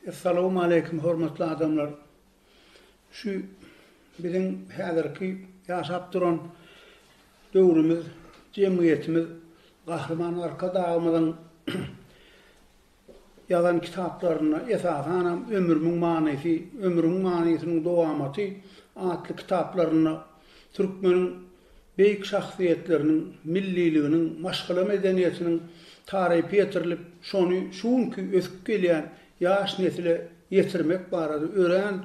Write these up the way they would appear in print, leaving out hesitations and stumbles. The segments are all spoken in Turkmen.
Assalamu alaikum hormatly adamlar. Şu bizim häzirki ýaşap duran döwrümiz, jemgyýetimiz gahrman arka dagymyzyň ýazan kitaplaryna esasan ömrümiň manysynyň dowamaty atly kitaplaryna türkmeniň beýik şahsiýetleriniň milliliginiň, maşgala medeniýetiniň taryhy ýetirilip, şuňky ösüp gelýän ýaş nesile ýetirmek barady ören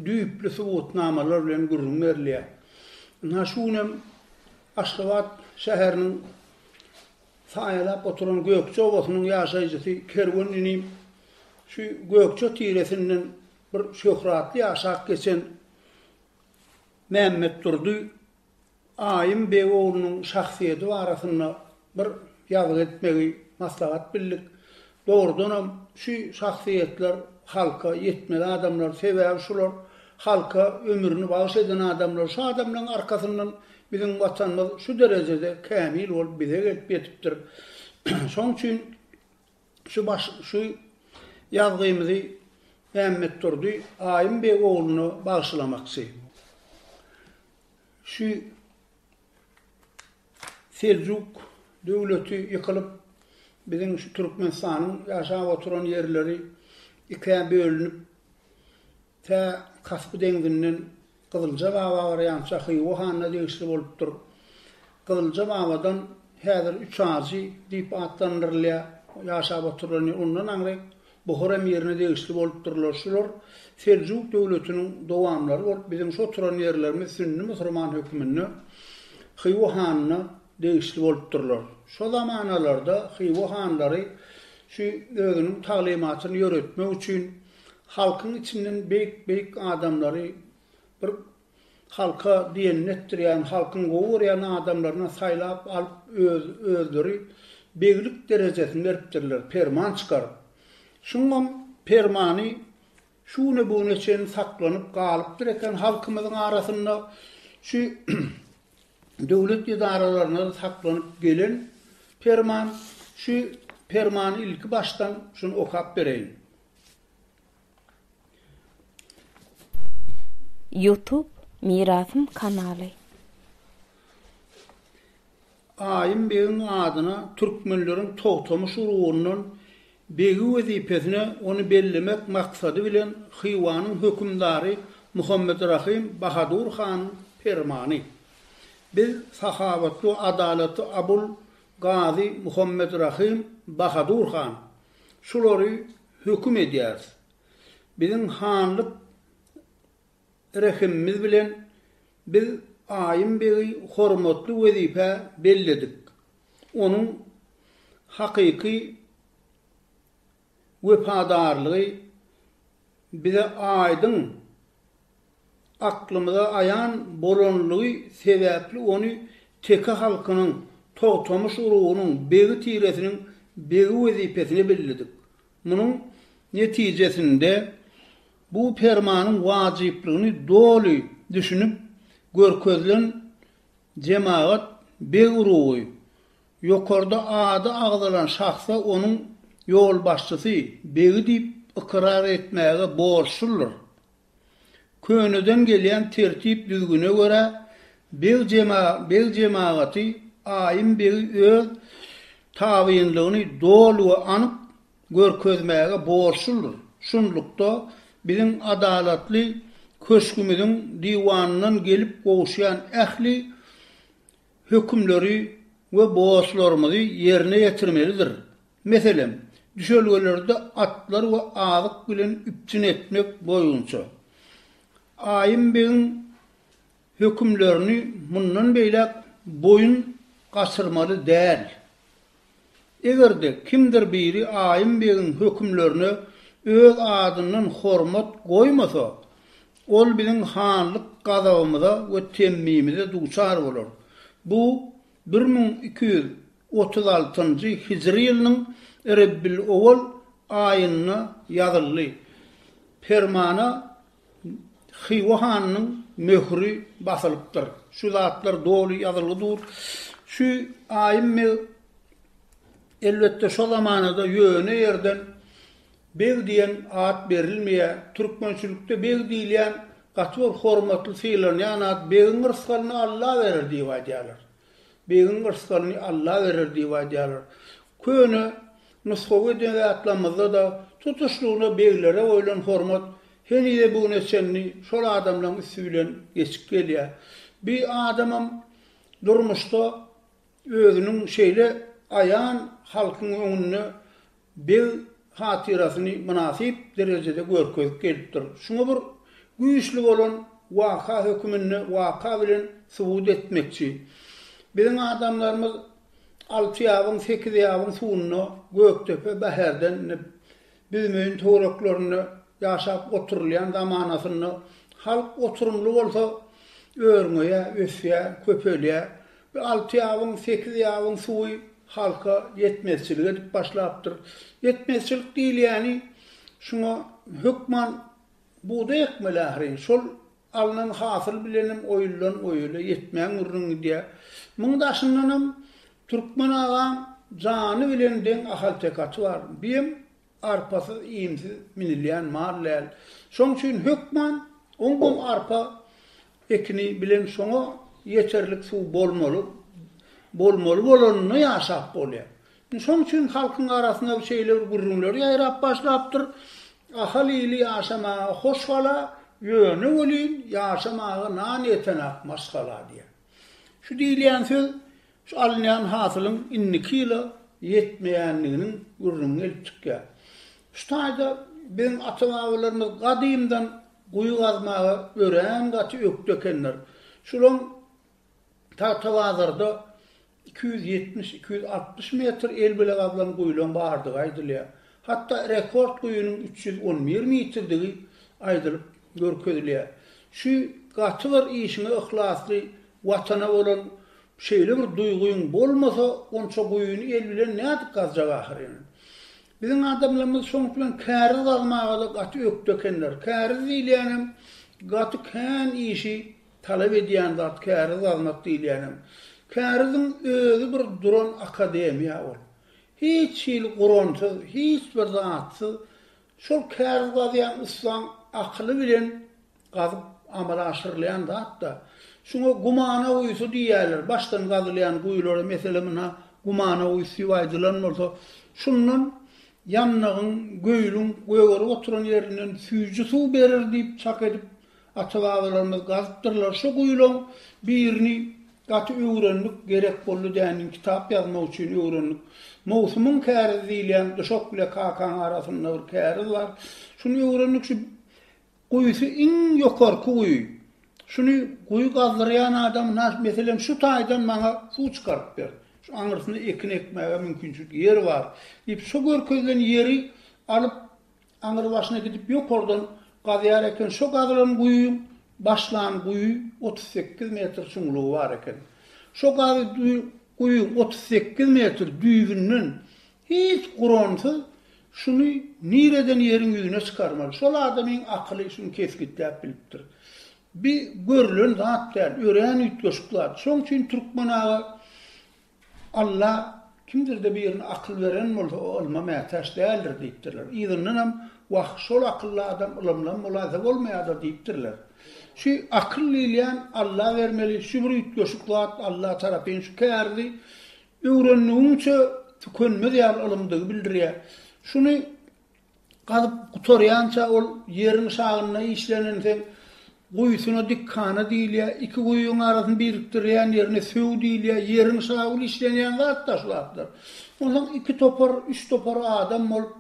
düýpli subutnamalar bilen gurulmärliýär. Naşunem Aşgabat şäheriniň saýalap oturan Gökçe obasynyň ýaşaýjysy Kerwin şu Gökçe tiresinden bir şöhratly ýaşak geçen Mehmet Durdy Aýym Begoğlunyň şahsiýeti barasynda bir ýazyk etmegi maslahat bildik. Doğrudan şu şahsiýetler halka yetmeli adamlar, sebäbi şular halka ömrüni bagş eden adamlar, şu adamlaryň arkasyndan bizim watanymyz şu derejede kämil bolup bize gelip ýetipdir. Şoň üçin şu ýazgymyzy Mehmet Durdy Aýym Begoğluny bagşlamakçy. Şu Seljuk döwleti ýykylyp bizim şu Türkmenistanyň ýaşap oturan ýerleri ikiye bölünüp Kaspy deňzinden Kızılca Baba barýança Hywohana diýişli bolupdyr. Kızılca Babadan häzir 3 azy diýip atlandyrylýar. Ýaşap oturan ondan aňry Buhara ýerine diýişli bolupdyrlar. Şular Seljuk döwletiniň dowamlary bolup bizim şu oturan ýerlerimiz Sünni Musulman hökümini Hywohana diýişli bolupdyrlar. Şo zamanalarda Hywohanlary şu özüniň taglimatyny ýöretmek üçin halkyň içinden beýik adamlary bir halka diýenetdirýän, halkyň gowurýan adamlaryna saýlap alyp özleri beglik derejesinde beripdirler, perman çykaryp. Şuňam permany şunu bu neçen saklanyp galypdyr eken halkymyzyň arasynda şu döwlet idaralaryna saklanyp gelen perman, şu permany ilki baştan şunu okap bereýin. YouTube Mirasym kanaly. Aýym Begiň adyna türkmenleriň togtamış urugundan begi wezipesine onu bellemek maksady bilen Hywoanyň hökümdary Muhammed Rahim Bahadur Han permany. Biz sahabatly adalatly Abul Gazi Muhammed Rahim Bahadur Han şolary höküm edýär. Bizim hanlyk rehimimiz bilen biz Aýym Begi hormatly wezipe belledik. Onuň hakyky wefadarlygy bize aýdyn aklymyza aýan bolanlygy sebäpli onu teke halkynyň togtamış urugunyň begi tiresiniň begi wezipesini belledik. Munyň netijesinde bu permanyň wajipligyny doly düşünüp görkezlen jemaat begi urugy ýokarda ady agdalan şahsa onuň ýol başçysy begi diýip ikrar etmäge borçludyr. Könüden gelýän tertip düzgüne görä beg jemaaty Aýym Begi öz tabiýinligini doly we anyk görkezmäge borçludyr. Şunlukda bizim adalatly köşkümüziň diwanynyň gelip gowuşýan ähli hökümleri we borçlarymyzy ýerine ýetirmelidir. Meselem, düşelgelerde atlar we azyk bilen üpçün etmek boýunça Aýym Begiň hökümlerini mundan beýlek boyun gaçyrmaly däl. Egerde kimdir biri Aýym Begiň hökümlerini öz adyndan hormat goýmasa, ol biziň hanlyk gazabymyza we temmimimize duçar bolar. Bu 1236-njy Hijri ýylynyň Rebbil Owwal aýyna ýazyldy. Permana Hywohanyň möhri basylypdyr. Şu zatlar doly ýazyldyr. Şu Aýym elbette şo zamanada ýöne ýerden beg diyen at berilmeye, Türkmençilikde beg diýilen gaty hormatly fiýlerini ýa-ni at begin rızkyny Allah berer diýip aýdýarlar. Begin rızkyny Allah berer diýip aýdýarlar. Köne nusxawy eden atlamyzda da tutuşluğuna beglere oýlan hormat henide bu neçenni şol adamlaryň üstünden geçip gelýär. Bir adamam durmuşda özünün şeýle aýan halkyň öňüne bel hatirasyny münasip derejede görkezip gelipdir. Şuňa bir güýçli bolan waka hökmünde waka bilen subut etmekçi. Biziň adamlarymyz 6 ýabyň 8 ýabyň suwuny Göktepe Bäherden bizmeň toraklaryny ýaşap oturulýan zamanasyny halk oturumly bolsa örňe, ösýe, köpelýe 6 ýabyň 8 ýabyň suwy halka yetmezçilik edip başlapdyr. Yetmezçilik diýil ýani şuňa hökman buğday ekmelähri şol alınan hasyl bilenim oýulan oýula yetmeýän urrun diye. Muňdaşyndanam Türkmen ağam jany bilen den ahal tekaty bar. Bim arpasy iýimsiz minilýän marlal. Şoň üçin hökman oňgum arpa ekini bilen şoňa ýeterlik suw bolmaly. Bolmaly bolanyny ýaşap bolýar. Şoň üçin halkyň arasynda bir şeýler gurrunlar ýaýrap başlapdyr. Ahal ýyly ýaşamaga hoşgala ýöne bolýan, ýaşamaga nan ýetenek masgala diýer. Şu diýilýän söz şu alınyan hasylyň innikiyle yetmeýänliginiň gurrun gelip çykýar. Şu taýda bizim ata-babalarymyz gadymdan guýy gazmaga ören gaty ökdekenler. Şulan Tawazarda 270-260 metr el bile gazlan guýlan bardy aýdylýar. Hatta rekord guýunyň 311 metrligi aýdylyp görkezilýär. Şu gaty bir işine ihlasly watana bolan şeýle bir duýguň bolmasa onça guýuny el bilen nädip gazjak ahyryn. Biziň adamlarymyz şoň bilen käri gazmaga da gaty ökdekenler. Käri diýilýänem gaty kän işi talap edýän zat käri gazmak diýilýänem. Käriň özü bir duran akademiýa bol. Hiç ýyl guransyz, hiç bir zatsyz şol käri gazýan islam akly bilen gazyp amala aşyrylýan zat da şuňa gumana uýsy diýerler. Başdan gazylýan guýlary meselem gumana uýsy aýdylanmasa şundan ýannygyň göýlüň göýgeri oturan ýerinden süýji suw berer diýip çak edip ata-babalarymyz gazypdyrlar. Şu guýlaň birini gaty öwrenlik gerek boldy diýen kitap ýazmak üçin öwrenlik. Mowsumyň käri diýilen döşok bile kakan arasynda bir käri bar. Şunu öwrenlik şu guýsy iň ýokarky guýy. Şunu guýy gazlaryan adam meselem şu taýdan maňa suw çykaryp ber. Şu aňyrsynda ekin ekmäge mümkinçilik ýeri bar. Diýip şu görkezlen ýeri alyp aňyr başyna gidip ýokardan gazýar eken şu gazylan guýy başlan guýy 38 metr çuňlugy bar eken. Şu guýy 38 metr düýbünden hiç guransyz şunu nireden ýeriň ýüzüne çykarmaly. Şol adamyň akly şunu kesgitläp bilipdir. Bir görülen zatlar, ören ütgeşikler. Şoň üçin Türkmen ağa Allah kimdir de bir ýerine akıl veren bolsa olma mätäş däldir diýipdirler. Ýygynyň wah şol akylly adam ulumlan mulaza bolmaýar diýipdirler. Şu akıl ýylan Allah vermeli, şu bir ütgeşikler Allah tarapyn şu kärdi öwrenýünçe tükönmez ýar ulumdygy bildirýär. Şunu gazyp gutorýança ol ýeriň şagyna işlenense guýsyna dikkana diýilýär, iki guýyň arasyny birikdirýän ýerine söw diýilýär, ýeriň şagy işlenýän zat taşlapdyr. Ondan 2 topar, 3 topar adam bolup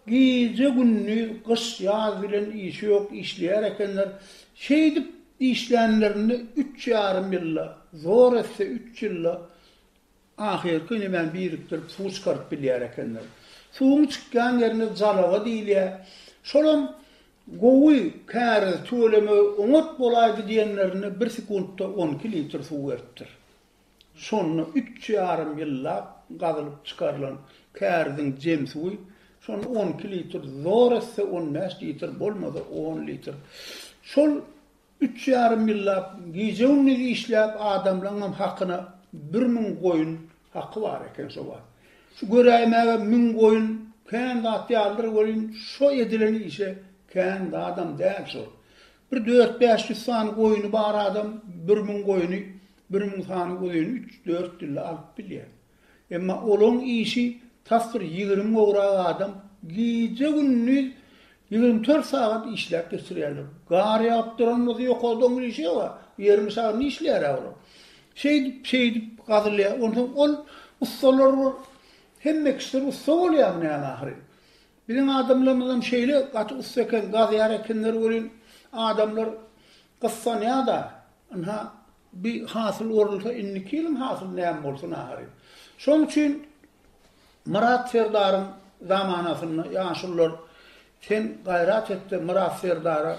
gije günni gyş ýaz bilen işi ýok işleýär ekenler. Şeýdip işlenlerini 3,5 ýylla, zor etse 3 ýylla ahirki men birikdirip suw çykaryp bilýär ekenler. Suwun çykkan ýerine jalaga diýilýär. Şolam gowy käri töleme oňat bolaýdy diýenlerini 1 sekundda 12 litr suw beripdir. Şonu 3,5 ýylla gazylyp çykarylan käriň jem suwy şonu 12 litr zor etse 15 litr bolmady 10 litr. Şol 3,5 ýylla gijewnni işläp adamlaryň hakyna 1000 goýun haqqy bar eken şowa. Şu göräýmäge 1000 goýun kendi atyarlar golün şo edileni işe kendi adam değil şo. Bir 4-5 tane koyunu bar adam 1000 koyunu 1000 tane koyunu 3-4 dille alıp biliyor. Ama onun işi tasvir 20 oğrağı adam gece gündüz 24 saat işlep geçiriyorlar. Gar yaptıranmadı yok olduğun işi var. 20 saat işler avro. Şey qadırlaya. Onun ustalar var. Hem ekster usta oluyor ne ahire. Bizim adamlarımızdan şeyle katı ustaken gaz yarekenler olun adamlar qıssanıya da anha bir hasıl olursa inni kilim hasıl neyem olsun ahire. Şonun için Murat Serdar'ın zamanasını yaşlılar sen gayret etti Murat Serdar'a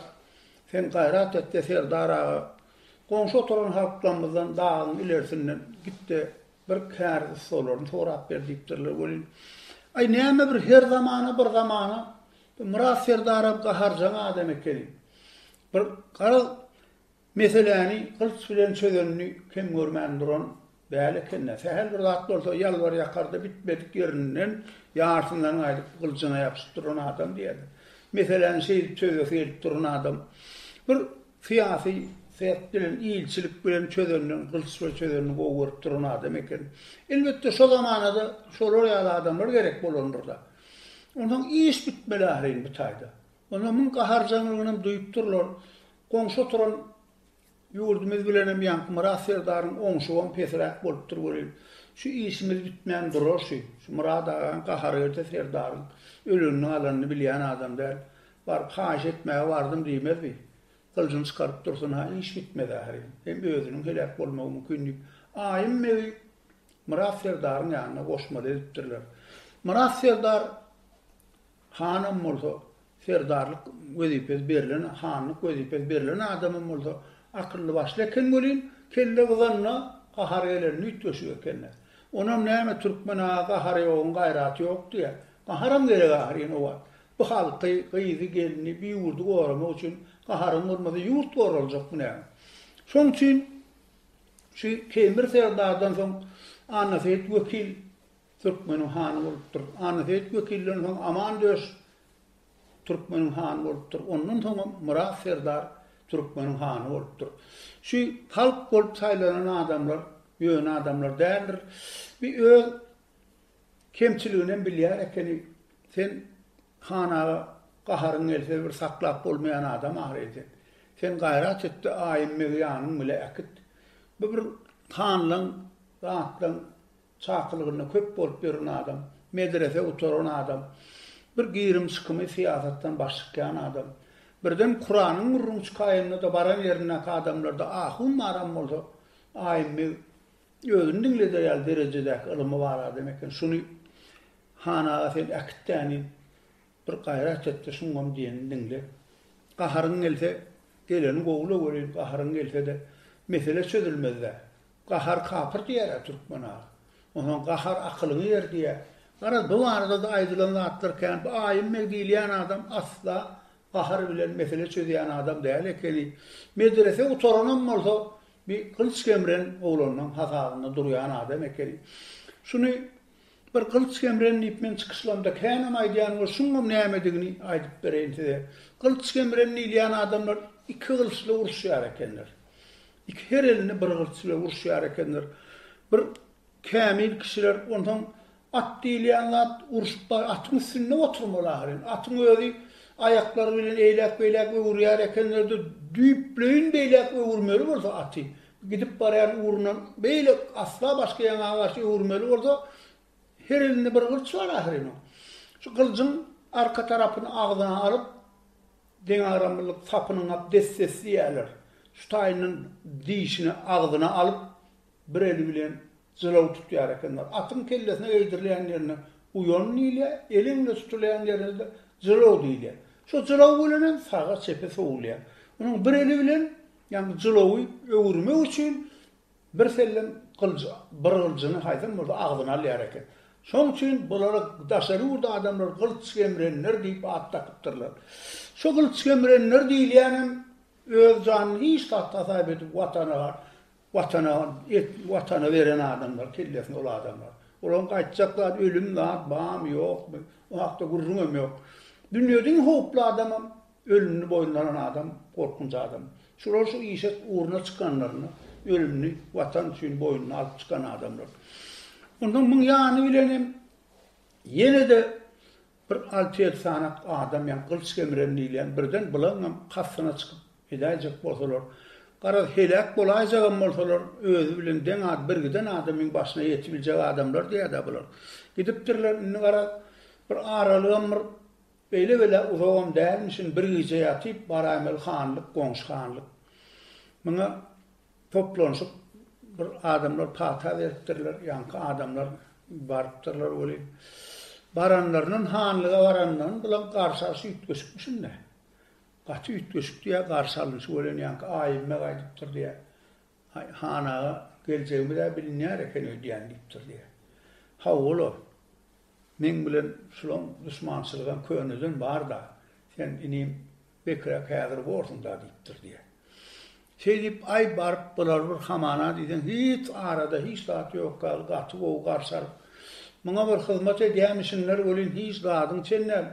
sen gayret etti Serdar'a komşu oturan halklarımızdan dağın ilerisinden gitti bir kâr sorularını sorap berdiktirler bolin. Ay näme bir her zamana Murat Serdar'a qaharjan adam ekeni. Bir qara meseleni qılç bilen çözönünü kim görmän duran bäle kenne. Sehel bir zat bolsa yalvar yakarda bitmedik yerinden yarsından aydıp qılçına yapışıp duran adam diýdi. Meselen şey çözüp duran adam. Bir siyasi bilen iyilçilik bilen çözönün qılç ve çözönünü goýup duran adam eken. Elbette şu zamanada şolar ýaly adamlar gerek bolandyr da. Ondan iş bitmeli ahirin bitayda. Ona mun qaharjanlygyny duýup durlar. Komşu oturan yurdumuz bilenem ýanky Murat Serdar'ın oňşuwan pesrak bolup durýar. Şu işimiz bitmän durur şu Murat ağaň qaharýarda Serdar'ın ölümini alanyny bilýän adam däl. Bar haş etmäge bardım diýmezdi. Kılcını çıkarıp dursun ha iş bitmedi ahire. Hem özünün helak bolmagy mümkinlik. Aýym mewi Murat Serdar'ın ýanyna goşmaly edipdirler. Murat Serdar hanım bolsa Serdarlyk wezipesi berilen hanlyk wezipesi berilen adamym bolsa akylly başly eken bolin kelle gızanna qahar gelerini ütgeşiyor ekenler. Onam näme türkmen ağa qahar ýogyň gaýraty ýok diýe. Qaharam gerek ahirin o var. Bu halky gyzy gelini bir ýurdu goramak üçin qaharym bolmasa ýurt goraljak mı näme? Şoň üçin şu Kemir Serdar'dan soň Anafet wekil Türkmeniň hany bolupdyr. Anafet wekilden soň Aman Döş Türkmeniň hany bolupdyr. Ondan soň Murat Serdar Türkmeniň hany bolupdyr. Şu halk bolup saýlanan adamlar, ýöne adamlar däldir. Bir öz kemçiliginen bilýär ekeni sen hana qaharyň gelse bir saklap bolmayan adam ahireti. Sen gaýrat etdi aýym meýanyň bile akit. Bir hanlyň, zatlyň çaklygyna köp bolup beren adam, medrese oturan adam, bir girim çykymy siýasatdan başlayan adam. Birden Kur'anyň murrun çykaýyna da baran ýerine adamlarda ahun maram bolsa aýym özüni dinleýär derejede ylmy bar adam eken. Şunu hana sen akitdäni bir gaýrat etdi şuňam diýeni dinle. Qaharyň gelse geleni gowula gören qaharyň gelse de mesele çözülmezde. Qahar kapır diýär türkmen ağa. Onuň qahar akylyny yer diýär. Gara bu arada da aýdylan zatlarken aýym megdilýän adam asla qahar bilen mesele çözýän adam däl ekeni. Medrese oturanam bolsa bir kılıç kemren oğlanın hasabyna durýan adam ekeni. Şunu bir kılıç kemrenin ipmen çıkışlamda känam aýdýan we şuňam nämedigini aýdyp bereýin size. Kılıç kemrenin ilýän adamlar iki kılıçla uruşýar ekenler. İki her elini bir kılıçla uruşýar ekenler. Bir kämil kişiler ondan at diýilýän uruşup atyň üstüne oturmalar. Atyň özi aýaklary bilen eýlek we urýar ekenler de düýpleýin beýlek we urmaly bolsa aty. Gidip barýan urundan beýle asla başga ýaňa garşy urmaly bolsa her elinde bir kılıç var ahirine. Şu kılıcın arka tarafını ağzına alıp deňaramlyk sapynyň destesi ýerler. Şu taýynyň diýişini ağzına alıp bir eli bilen jylaw tutýar ekenler. Atyň kellesine eýdirilýän ýerine uýan ile elinle tutulýan ýerinde jylaw diýilýär. Şu jylaw bilen sağa çepe soğulýar. Onuň bir eli bilen ýani jylawy öwürmek üçin bir sellem kılıcı, bir kılıcını haýdan bolsa ağzına alýar eken. Şoň üçin bulara daşary urda adamlar kılıç kemrenler diýip at takypdyrlar. Şu kılıç kemrenler diýilýänem öz janyny hiç taýyp edip watana beren adamlar, kellesine ol adamlar. Olaň gaýtjaklar ölüm zat, bam ýok, O hakda gurrun yok. Dünýädäň hoply adamam, ölümni boýunlanan adam, korkunç adam. Şular şu işet uğruna çıkanlarını, ölümni vatan üçün boynuna alıp çıkan adamlar. Ondan mun ýany bilenim, yine de bir 6-7 sanak adam, yani kılıç kemirenliyle birden bulanam kafsına çıkıp edecek bolsalar, gara helak bolajagam bolsalar, özü bilen deň bir giden adamyň başyna ýetibiljek adamlar diýär bular. Gidipdirler, indi gara bir aralygam bir beýle uzagam dälmişin bir gece ýatyp Baramel hanlyk, goňşy hanlyk. Muňa toplanşyp bir adamlar pata beripdirler, ýanky adamlar barıpdyrlar bolýar. Baranlarynyň hanlyga baranlaryň bilen garşasy ütgeşipmişinde. Gaty ütgeşip diýär garşalynşy bolan ýanky aýyma gaýdypdyr diýär. Hanaga geljegimi de bilinýär eken öýdýän diýipdir diýär. Hawlo. Men bilen şulan düşmançylygyň könüden bar da. Sen inim bekre häzir bolsun da diýipdir diýär. Şeýdip ay barıp bular bir hamana diýden hiç arada hiç zat ýok gal gaty o garşar. Muňa bir hyzmat edýänmişinler bolyn hiç gadyň çenler.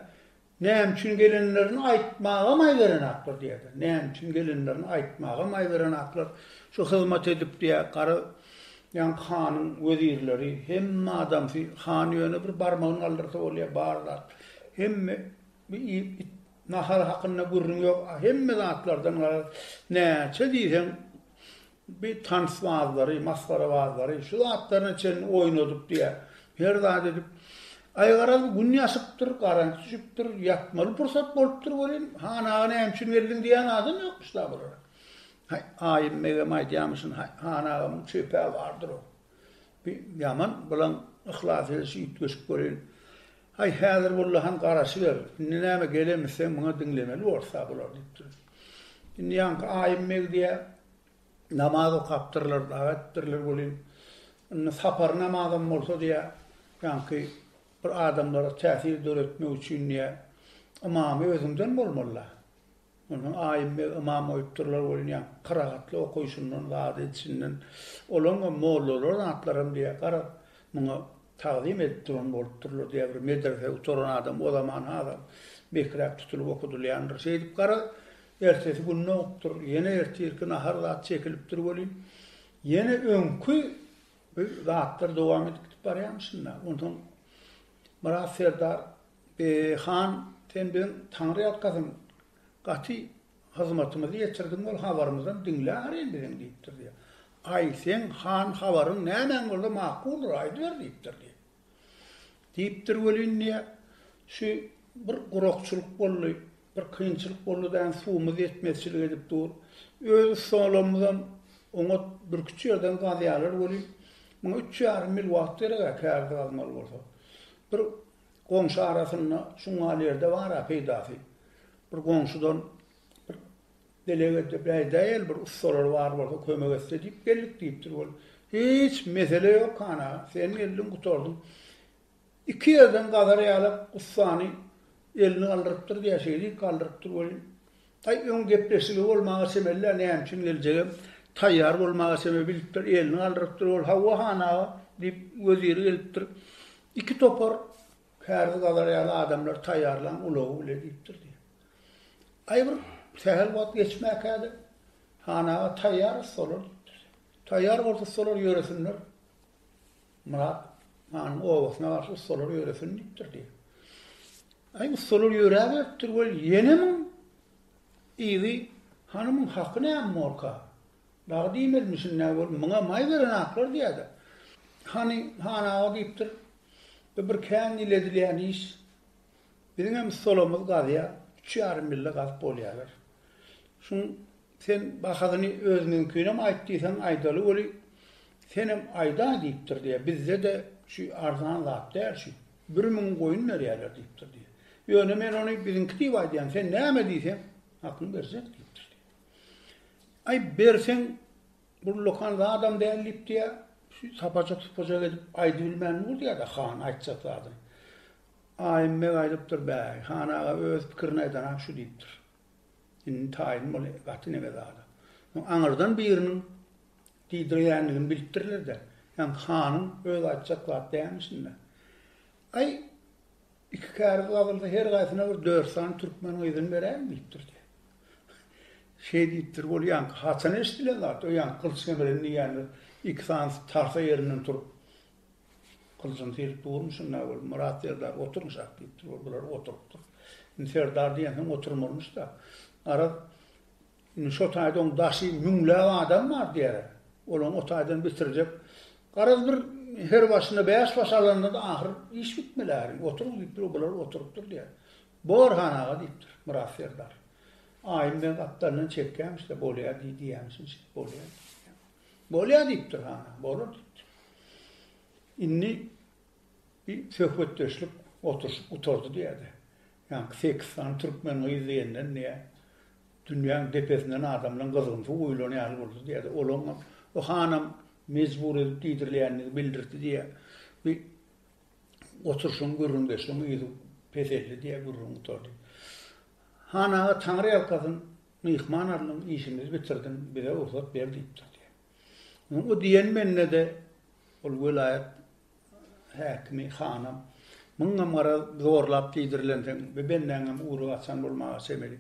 Näme üçin gelenlerini aýtmaga maý beren aklar diýerler. Näme üçin gelenlerini aýtmaga maý beren aklar. Şu hyzmat edip diýär gary ýan hanyň wezirleri hemme adam han ýöne bir barmagyny aldyrsa bolýar barlar. Hemme bir nahar hakyna gurrun ýok. Hemme zatlardan näçe diýsen bir tanswazlary, masgara wazlary şu zatlaryny çen oýnadyp diýär. Her zat edip aýgaraz gün ýaşypdyr, garanty düşüpdir, ýatmaly pursat bolupdyr bolýan. Hanaga näme üçin geldin diýen adam ýokmuşlar bular. Aýym mege maýdýamyşyn hanaga çöpe bardyr o. Bir ýaman bilen ihlas edişi ütgeşip görýän. Häzir bollahan garaşy ber. Näme gelemsen muňa dinlemeli bolsa bular diýipdir. Indi ýanky aýym mege diýär namaz okapdyrlar, dawetdirler bolýan. Sapar namazam bolsa diýär ýanky bir adamlara täsir döretmek üçin diýär imamy özünden bolmaly. Onun aýymy imam oýupdyrlar bolýan, qıragatly okuýşundan, wagt etişinden, olaňa mollalar atlarym diýär. Gara muňa tagdim etdiren bolupdyrlar diýär bir medrese oturan adam, o zaman adam bekrap tutulup okudylýandyr. Şeýdip gara ertesi günne okupdyr, ýene ertirki nahar zat çekilipdir bolýan. Ýene öňkü zatlar dowam edip barýarmyşynlar. Ondan Murat Serdar han tenden Tanrı ýatkasyn gaty hyzmatymyzy ýetirdiň bol habarymyzdan dinlär endiň diýipdir diýär. Ay sen han habaryň nämen boldy makul aýdyr diýipdir diýär. Diýipdir bolýan şu bir gurokçylyk boldy, bir kynçylyk boldy da suwumyz ýetmezçilik edip dur. Öz solamyzdan oňa bir küçük ýerden gazyarlar bolýan. Muňa 3,5 mil wagt berega kärdi almaly bolsa. Bir goňşy arasynda şuňa ýerde bar peýdasy. Bir goňşydan bir delegede beýdäl bir ustalar bar bolsa kömek etse diýip geldik diýipdir bol. Hiç mesele ýok kana. Sen eldin gutardyn. 2 ýerden gadar ýalyp ustany elini aldyrypdyr diýäşeýdi, kaldyrypdyr bol. Tay öň gepleşigi bolmagy sebeple näme üçin geljegim taýýar bolmagy sebebi bilipdir, elini aldyrypdyr bol. Hawa hana diýip weziri gelipdir. 2 topar kärdi gadar ýaly adamlar taýýarlan ulagy bile diýipdir diýär. Aýbyr sehel wagt geçmek hadi. Hanaga taýýar solar. Taýýar bolsa solar ýöresinler. Murat han owasyna garşy solar ýöresin diýipdir diýär. Aý bu solar ýöräpdir bol ýenem ýygy hanymyň hakyny hem morka. Dagdy bilmişin näme bol muňa maý beren aklar diýär. Hani hanaga diýipdir. Bir kän iledilýän iş. Bizim solamyz gadya 3,5 mille gaz bolýar. Şun sen bahadyny özüninkine aýtdysan aýdaly boly. Senem aýda diýipdir diýär. Bizde de şu arzan zat däl şu. 1000 goýun berýärler diýipdir diýär. Ýöne men ony biziňki diýip aýdýan. Sen näme diýsen hakyny bersek diýipdir. Ay bersen bu lokal adam däl diýär. Şu sapacak edip aýdy bilmän boldy ýa-da han aýtsak adam. Aýmy aýdypdyr bäý. Hanaga öz pikirini aýdan şu diýipdir. Intaýyn boly gaty neme zada. Aňyrdan biriniň diýdirýänligini bilipdirler de. Hem hanyň öz aýtjak zat dämişinde. Ay iki kâr gavıldı her gaýsyna bir 4 san türkmen ýyzyn berän diýipdir. Şey diýipdir, bol ýanky haçan eşdilen zat, o ýanky kılıç kemerini ýany iki san tarsa ýerinden turup kılıçyn terip durmuşsun näme bol Murat Serdar oturmuşak diýipdir, bular oturupdyr. Serdar diýen oturmalymış da. Ara şu taýdan daşy müňläp adam bar diýer. Olan o taýdan bitirjek. Garaz bir her başyna 5 baş alanda da ahyr iş bitmeler. Oturup diýipdir, bular oturupdyr diýer. Borhanaga diýipdir Murat Serdar. Aýymdan atlaryndan çekkäm işte bolýar diýýämsin, bolýar. Bolýar diýipdir ha, bolar diýipdir. Inni bir söhbetdeşlik oturdu diýerdi. Yani 8 san türkmen ýyzyndan näme dünýäň depesinden adamlaryň gyzgynçy uýlanyýar boldy diýerdi. Olan o hanam mezbur edip diýdirilýänini bildirdi diýe. Bir oturşun göründe şonu ýyzyp peselli diýe görüň oturdy. Hanaga taňry ýalkadyn mihman arlyň işimiz bitirdin, bize ursat berdi diýdi. O diýen menne de ol vilayet häkimi hanam muňa mara zorlap diýdirilenden we benden uğru açan bolmagy semeli.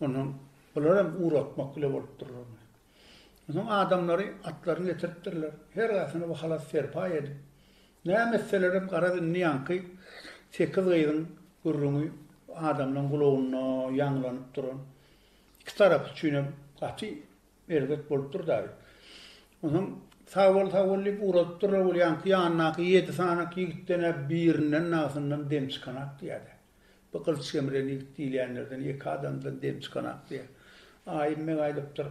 Onun olaram uğratmak bile bolup durlar. Onun adamları atlaryny getiripdirler. Her gaýsyna bu halat serpa edip. Näme meselelerim garadyn niýanky 8 ýylyň gurruny adamlaryň gulagyna ýanglanyp duran. İki tarap üçin gaty erget bolup durdy. Onun tawallyp uğratyp durar bolýanky ýanyna 7 sanak ýigitden birinden nasyndan dem çıkanak diýdi. Bu kılıç kemereni diýilýänlerden iki adamdan dem çıkanak diýdi. Aýymme gaýdypdyr.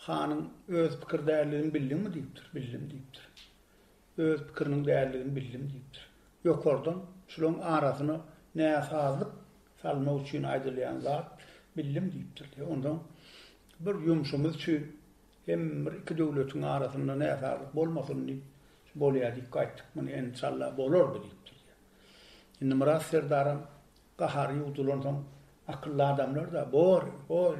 Hanyň öz pikir däliligini bildimmi diýipdir, bildim diýipdir. Öz pikiriniň däliligini bildim diýipdir. Ýokardan şularyň arasyna näsazlyk salmak üçin aýdylýan zat bildim diýipdir. Ondan bir ýumuşymyz üçin hem iki döwletiň arasynda näsazlyk bolmasyn diýip bolýar diýip gaýtdyk. Muny inşallah bolar diýipdir. Indi Murat Serdaram gahary udulandan akylly adamlar da bor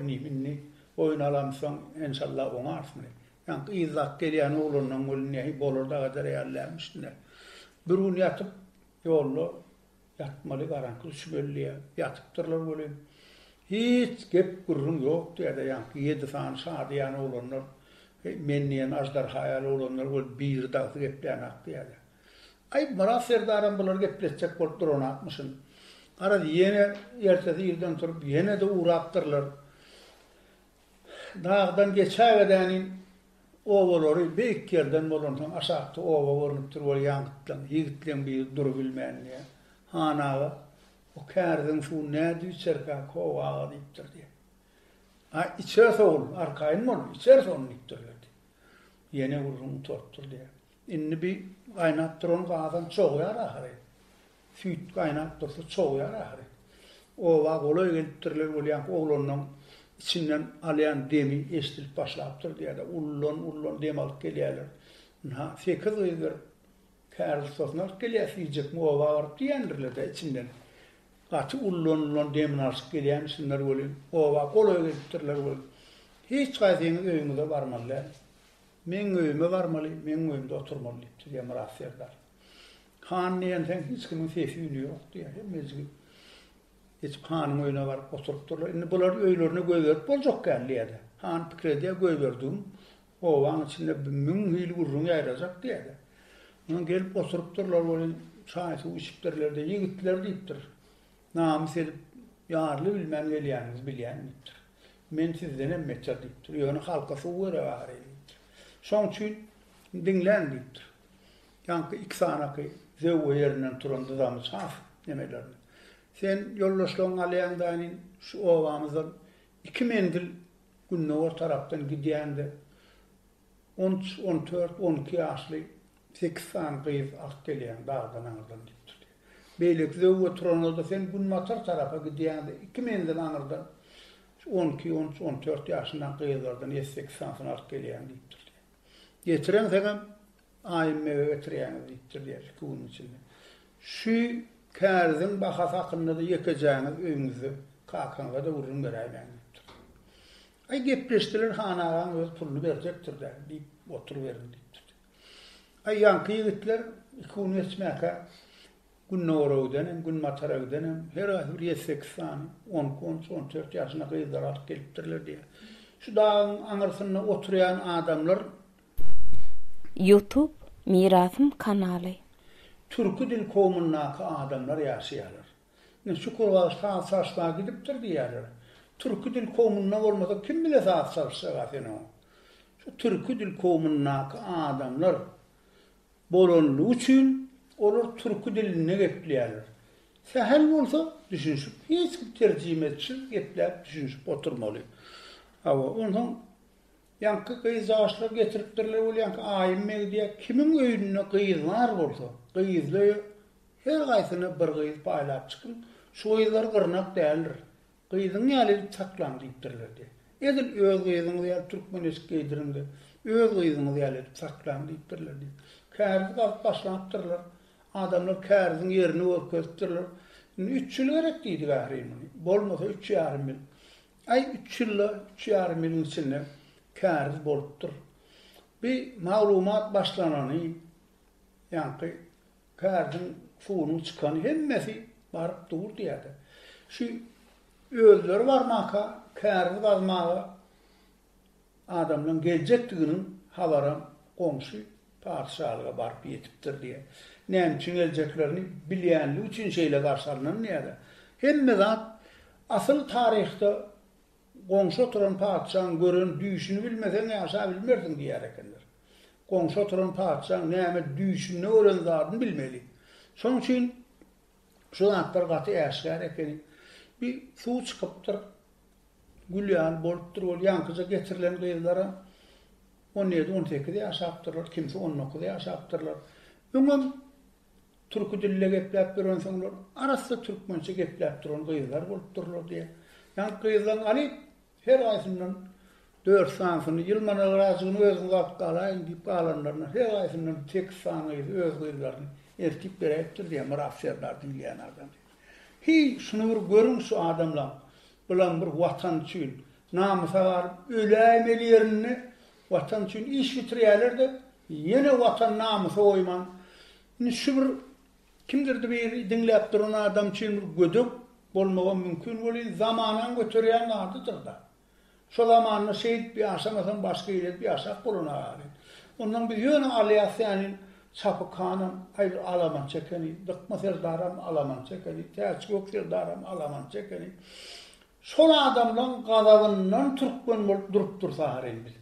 niminni oyun alamsan inşallah oňarsyn. Yani izak gelýän oglanyň ölüne bolar da gadar ýerlermişler. Bir gün yatıp ýolly yatmaly garanky şübelliye yatypdyrlar bolýan. Hiç gep gurrun ýok diýdi. Yani 7 san şadyan olanlar menniýen ajdar haýal olanlar bol bir dagy geplenek diýdi. Ay Murat Serdaram bular gepleşjek bolup duran atmyşyn. Ara ýene ertesi ýerden turup ýene de uğrapdyrlar. Dağdan geçägedänin ovalary beýik ýerden bolandan aşakda ova görünüp durýar ýangytdan ýigitleň bir durup bilmänliğe. Hanaga o kärden şu näde içerkä kowaga diýipdir diýe. Ha içer sol arkaýyn mol içer sol diýipdir. Ýene urun tortdur diýe. Inni bir gaýnap duran gadan çoğyar ahary. Süýt gaýnap dursa çoğyar ahary. Owa goly gelipdirler bolýan oglanyň içinden alyan demi estilip başlapdyr diýdi. Ullon dem alyp gelýärler. Ha 8 ýyl kärli sosnar gelýär mi owa baryp diýendirler de içinden. Gaty ullon dem alyp gelýän şunlar bolýan. Owa goly gelipdirler bolýan. Hiç gaýdyň öýüňde barmalylar. Men öýüme barmaly, men öýümde oturmaly diýdi Murat Serdar. Han niýen hiç kimin sesi ýok diýdi. Mezgil hiç hanyň öýüne baryp oturup durlar. Indi bular öýlerini göýberip boljak gelýärdi. Han pikirde göýberdim. Owaň içinde müň hil gurrun ýaýrajak diýdi. Onu gelip oturup durlar bolýan. Çaý suw içipdirler de ýigitler diýipdir. Namys edip ýarly bilmän gelýäniz bilýändir. Men sizden emmetjak diýipdir. Ýöne halka suw berýär. Şoň üçin dinlän diýipdir. Ýanky iki sanaky zew ýerinden turan adam saf nemelerni. Sen ýollaşlaryň alýandaň şu owamyzdan 2 mendil günne or tarapdan gidýände 14-12 ýaşly 8 san gyz ak gelýän dağdan aňyrdan diýipdir. Beýlek zew turanlarda sen gün matar tarafa gidýände 2 mendil aňyrdan 12-14 ýaşyndan gyzlardan 80 san ak gelýän diýipdir. Getiren hemen aýymme getirýän diýipdir şuň içinde. Şu kärden bahas hakynda da ýekejäňiz öýüňizde kakanga da urun beräýän diýipdir. Ay gepleşdiler hanagan öz pulunu berjekdir de diýip oturup berdi diýipdir. Ay ýanky ýigitler iki gün etmäke gün Norow'denem, gün Mataraw'denem, her ayı bir 8 sany, 10-14 ýaşyna gyzlar alyp gelipdirler diýe. Şu dağın aňyrsyna oturýan adamlar YouTube Mirasym kanaly. Türkü dil kowmundaky adamlar ýaşaýarlar. Ne şu kurwagda saçma gidipdir diýerler. Türkü dil kowmunda bolmasa kim bile saçsaýar ene. Şu türkü dil kowmundaky adamlar bolanly üçin olar türkü dilini gepleýärler. Sehel bolsa düşünşip, hiç terjime etçil gepläp düşünşip oturmaly. Awa ondan yankı gyzaşlar getiripdirler, ol yankı aýymme diýe kimin öýüne gyzlar bolsa, gyzly her gaýsyna bir gyz paýlap çykyn, şu gyzlar gyrnak däldir. Gyzyň ýaly saklan diýipdirler diýe. Edil öz gyzyň ýaly türkmen eskeýdirinde, öz gyzyň ýaly saklan diýipdirler diýe. Kärdi galyp başlapdyrlar. Adamlar kärdiň ýerini örkezdirler. 3 ýyl gerek diýdi gährim. Bolmasa 3,5 ýyl. Ay 3 ýylla 3,5 ýylyň içinde kärdi bolupdyr. Bir maglumat başlanany, ýa-ni kärdiň suwuny çykany hemmesi baryp dur diýdi. Şu özleri barmaka, kärdi bazmaga adamlaryň geljekdiginiň habaram goňşy padşahlyga baryp ýetipdir diýe. Näme üçin geljeklerini bilýänli üçin şeýle garşylanan näde? Hemme zat asyl taryhda goňşy oturan padşahyň gören düýşini bilmesen ýaşa bilmerdiň diýer ekenler. Goňşy oturan padşah näme düýşini ören zadyny bilmeli. Şonuň üçin şu zatlar gaty ýaşar ekeni. Bir suw çykypdyr. Gülýän bolupdyr, ol ýankyja getirilen gyzlara 17-18 ýaşapdyrlar, kimse 19 ýaşapdyrlar. Öňem türkü dille gepläp berenseňler, arasynda türkmençe gepläp duran gyzlar bolupdyrlar diýe. Ýa-ni gyzlaryň alyp her aýsyndan 4 sanyny ýylmana garasyny özüň gapgalaýyn diýip galanlaryna her aýsyndan 8 sanyny öz gyzlaryny ertip beripdir diýe marafşerler diýen adam. Hi şunu bir görün şu adamlar bilen bir watan üçin namysa bar öläýmeli ýerini watan üçin iş bitirýärler-de ýene watan namysy oýman. Şu bir kimdirdi bir dinläp duran adam üçin bir gödük bolmagy mümkin bolýar, zamanyň götürýän gardydyr da. Şol zamanyny şeýit bir aşamasan başga ýerde bir aşak bolunar. Ondan bir ýöne alýasy Çapıkanım, hayır alaman çekeni, dıkma serdaram alaman çekeni, teçgök serdaram alaman çekeni. Şol adamlan gazabından türkmen bolup durup dursa harembil.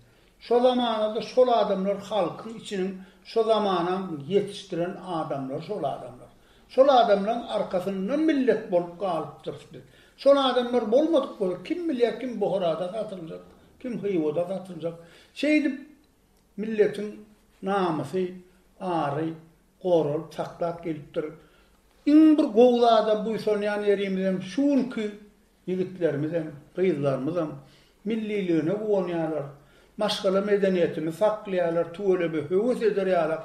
Şol zamanada şol adamlar halkın içinin şol zamanan yetiştiren adamlar, şol adamlar. Şol adamların arkasından millet bolup galyp durupdy. Şol adamlar bolmadyk bolar, kim bilýär kim Buharada satylacak, kim Hywoda satylacak. Şeýdip milletin namysy ary, gorol, taklap gelipdir. İň bir gowlada bu sonyan yerimizem şunky ýigitlerimizem, gyzlarymızam milliligine gowunýarlar. Maşgala medeniýetini saklaýarlar, töwelebe höwes ederýärler.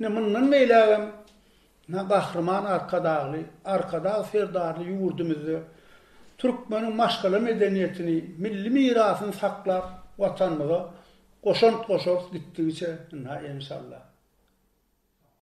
Ne mundan meýlägem, na gahrman arkada serdarly ýurdumyzdy. Türkmeniň maşgala medeniýetini, milli mirasyny saklap, watanmyza goşant gitdigiçe inşallah.